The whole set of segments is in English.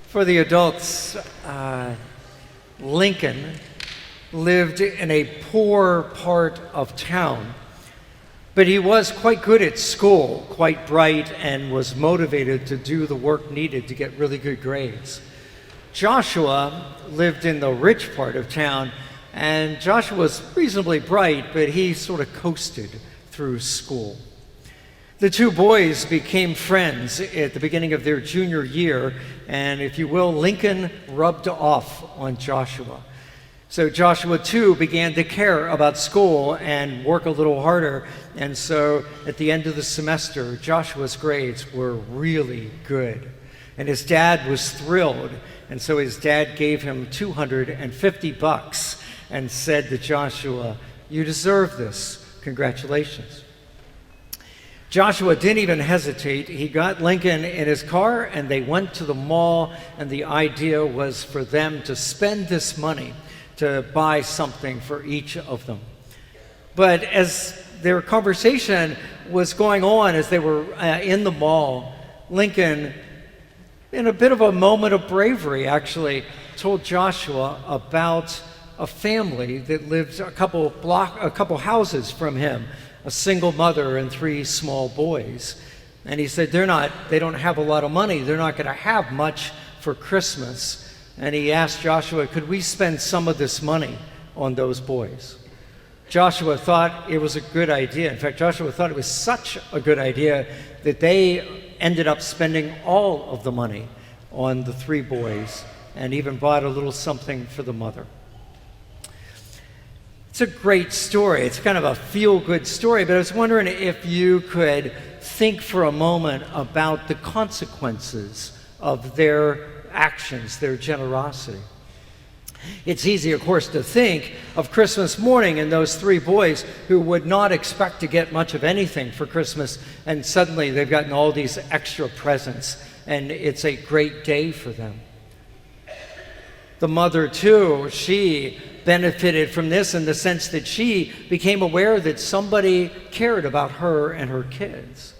For the adults, Lincoln lived in a poor part of town, but he was quite good at school, quite bright, and was motivated to do the work needed to get really good grades. Joshua lived in the rich part of town, and Joshua was reasonably bright, but he sort of coasted through school. The two boys became friends at the beginning of their junior year, and if you will, Lincoln rubbed off on Joshua. So Joshua too began to care about school and work a little harder, and so at the end of the semester, Joshua's grades were really good. And his dad was thrilled, and so his dad gave him $250 and said to Joshua, "You deserve this. Congratulations." Joshua didn't even hesitate. He got Lincoln in his car and they went to the mall, and the idea was for them to spend this money to buy something for each of them. But as their conversation was going on, as they were in the mall, Lincoln, in a bit of a moment of bravery, actually told Joshua about a family that lived a couple houses from him, a single mother and 3 small boys. And he said they don't have a lot of money. They're not going to have much for Christmas. And he asked Joshua, could we spend some of this money on those boys? Joshua thought it was a good idea. In fact, Joshua thought it was such a good idea that they ended up spending all of the money on the 3 boys and even bought a little something for the mother. It's a great story. It's kind of a feel-good story, but I was wondering if you could think for a moment about the consequences of their actions, their generosity. It's easy, of course, to think of Christmas morning and those 3 boys who would not expect to get much of anything for Christmas, and suddenly they've gotten all these extra presents, and it's a great day for them. The mother, too, she benefited from this in the sense that she became aware that somebody cared about her and her kids.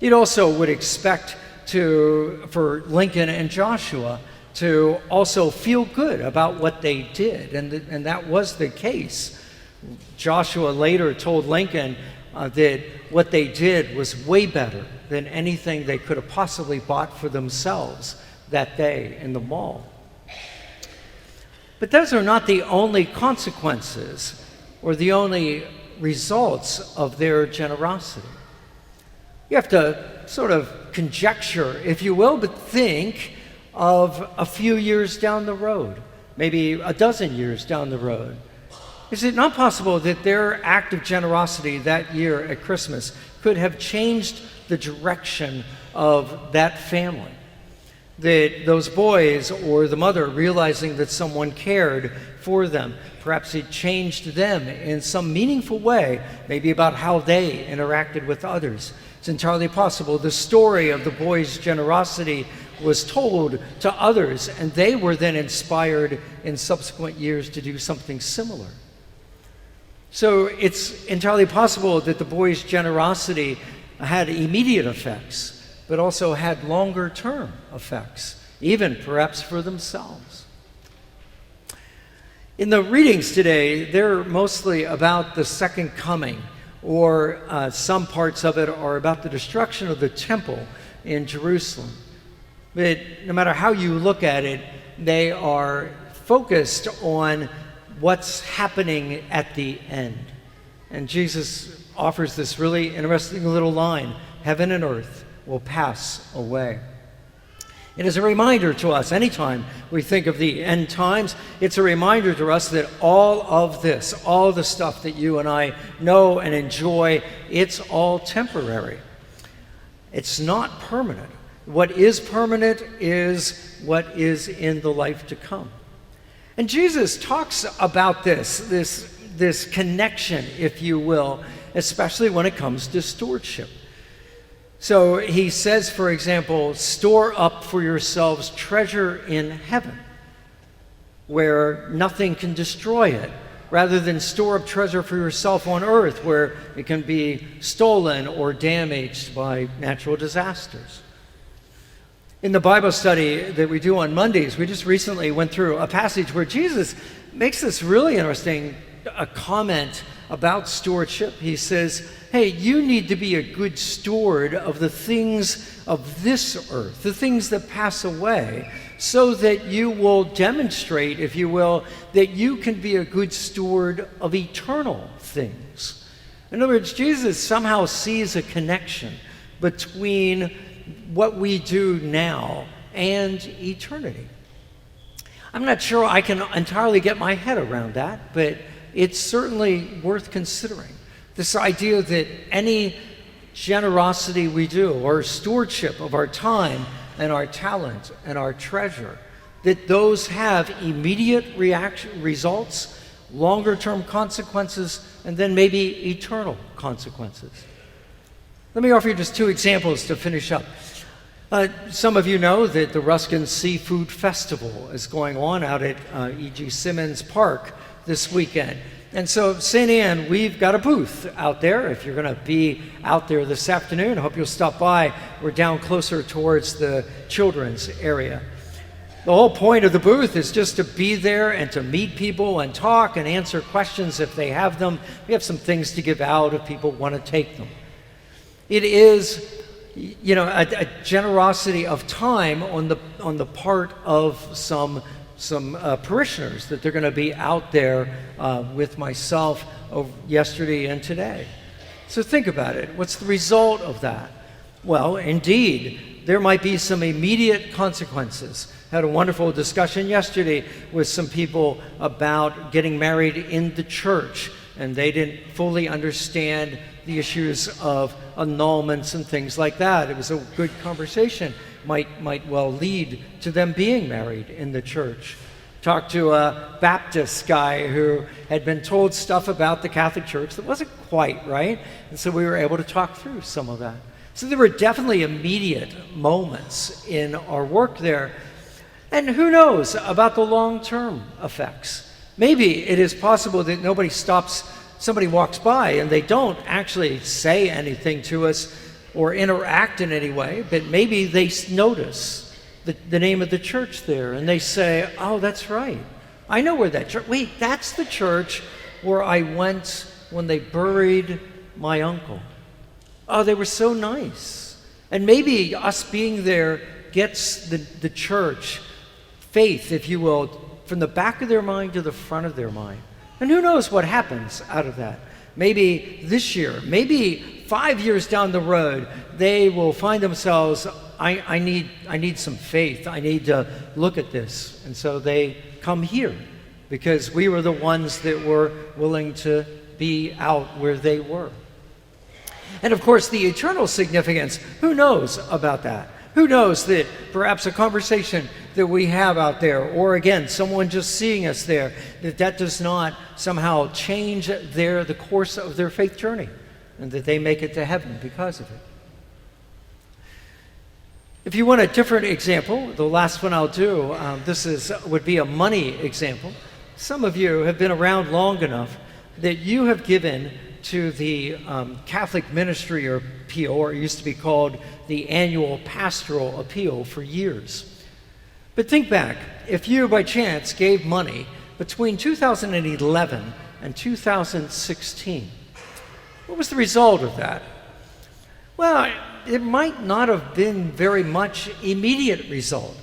You'd also would expect for Lincoln and Joshua to also feel good about what they did, and that was the case. Joshua later told Lincoln that what they did was way better than anything they could have possibly bought for themselves that day in the mall. But those are not the only consequences or the only results of their generosity. You have to sort of conjecture, if you will, but think of a few years down the road, maybe a dozen years down the road. Is it not possible that their act of generosity that year at Christmas could have changed the direction of that family? That those boys or the mother realizing that someone cared for them, perhaps it changed them in some meaningful way, maybe about how they interacted with others. It's entirely possible. The story of the boys' generosity was told to others, and they were then inspired in subsequent years to do something similar. So it's entirely possible that the boys' generosity had immediate effects, but also had longer-term effects, even perhaps for themselves. In the readings today, they're mostly about the second coming, or some parts of it are about the destruction of the temple in Jerusalem. But no matter how you look at it, they are focused on what's happening at the end. And Jesus offers this really interesting little line, heaven and earth will pass away. It is a reminder to us, anytime we think of the end times, it's a reminder to us that all of this, all the stuff that you and I know and enjoy, it's all temporary. It's not permanent. What is permanent is what is in the life to come. And Jesus talks about this connection, if you will, especially when it comes to stewardship. So he says, for example, store up for yourselves treasure in heaven, where nothing can destroy it, rather than store up treasure for yourself on earth, where it can be stolen or damaged by natural disasters. In the Bible study that we do on Mondays, we just recently went through a passage where Jesus makes this really interesting comment about stewardship. He says, hey, you need to be a good steward of the things of this earth, the things that pass away, so that you will demonstrate, if you will, that you can be a good steward of eternal things. In other words, Jesus somehow sees a connection between what we do now and eternity. I'm not sure I can entirely get my head around that, but it's certainly worth considering. This idea that any generosity we do, or stewardship of our time and our talent and our treasure, that those have immediate results, longer-term consequences, and then maybe eternal consequences. Let me offer you just two examples to finish up. Some of you know that the Ruskin Seafood Festival is going on out at E.G. Simmons Park this weekend. And so St. Anne, we've got a booth out there. If you're going to be out there this afternoon, I hope you'll stop by. We're down closer towards the children's area. The whole point of the booth is just to be there and to meet people and talk and answer questions if they have them. We have some things to give out if people want to take them. It is, a generosity of time on the part of some parishioners that they're going to be out there with myself yesterday and today. So think about it. What's the result of that? Well, indeed, there might be some immediate consequences. I had a wonderful discussion yesterday with some people about getting married in the church, and they didn't fully understand the issues of annulments and things like that. It was a good conversation. Might well lead to them being married in the church. Talked to a Baptist guy who had been told stuff about the Catholic Church that wasn't quite right, and so we were able to talk through some of that. So there were definitely immediate moments in our work there. And who knows about the long-term effects? Maybe it is possible that somebody walks by and they don't actually say anything to us or interact in any way, but maybe they notice the name of the church there and they say, oh, that's right. I know where that church, wait, that's the church where I went when they buried my uncle. Oh, they were so nice. And maybe us being there gets the church faith, if you will, from the back of their mind to the front of their mind. And who knows what happens out of that? Maybe this year, maybe 5 years down the road, they will find themselves, I need some faith. I need to look at this. And so they come here because we were the ones that were willing to be out where they were. And of course, the eternal significance, who knows about that? Who knows that perhaps a conversation that we have out there, or again, someone just seeing us there, that does not somehow change the course of their faith journey, and that they make it to heaven because of it. If you want a different example, the last one I'll do, would be a money example. Some of you have been around long enough that you have given to the Catholic Ministry or Appeal, or it used to be called the Annual Pastoral Appeal, for years. But think back, if you by chance gave money between 2011 and 2016, what was the result of that? Well, it might not have been very much immediate result,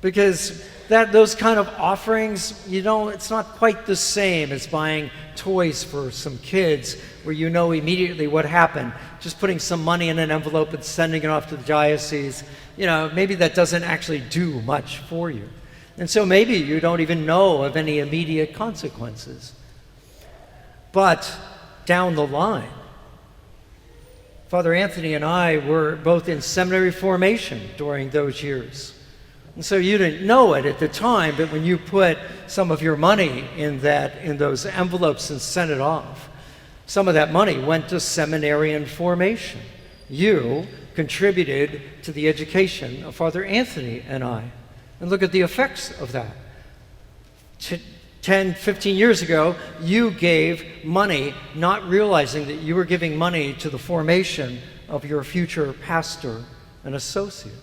because those kind of offerings, it's not quite the same as buying toys for some kids where you know immediately what happened. Just putting some money in an envelope and sending it off to the diocese, maybe that doesn't actually do much for you. And so maybe you don't even know of any immediate consequences. But down the line, Father Anthony and I were both in seminary formation during those years. And so you didn't know it at the time, but when you put some of your money in those envelopes and sent it off, some of that money went to seminarian formation. You contributed to the education of Father Anthony and I. And look at the effects of that. 10, 15 years ago, you gave money, not realizing that you were giving money to the formation of your future pastor and associate.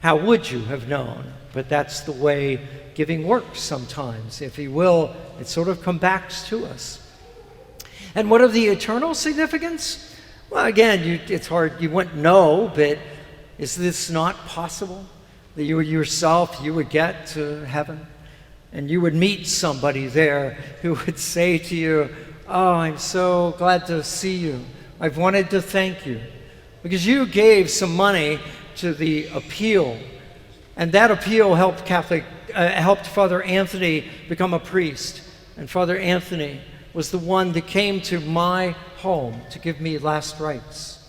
How would you have known? But that's the way giving works sometimes. If He will, it sort of comes back to us. And what of the eternal significance? Well, again, it's hard. You wouldn't know, but is this not possible? That you yourself, you would get to heaven and you would meet somebody there who would say to you, "Oh, I'm so glad to see you. I've wanted to thank you because you gave some money to the appeal, and that appeal helped Father Anthony become a priest. And Father Anthony was the one that came to my home to give me last rites,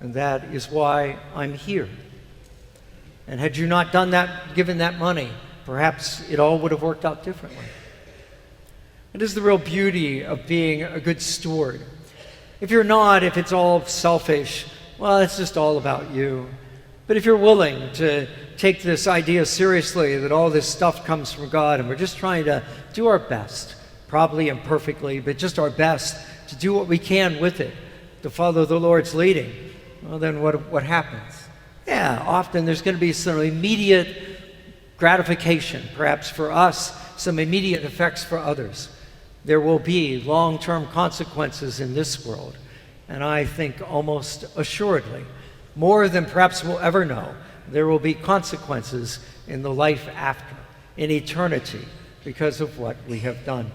and that is why I'm here. And had you not done that, given that money, perhaps it all would have worked out differently." It is the real beauty of being a good steward. If you're not, if it's all selfish, well, it's just all about you. But if you're willing to take this idea seriously, that all this stuff comes from God, and we're just trying to do our best, probably imperfectly, but just our best to do what we can with it, to follow the Lord's leading, well, then what happens? Yeah, often there's going to be some immediate gratification, perhaps for us, some immediate effects for others. There will be long-term consequences in this world, and I think almost assuredly, more than perhaps we'll ever know, there will be consequences in the life after, in eternity, because of what we have done.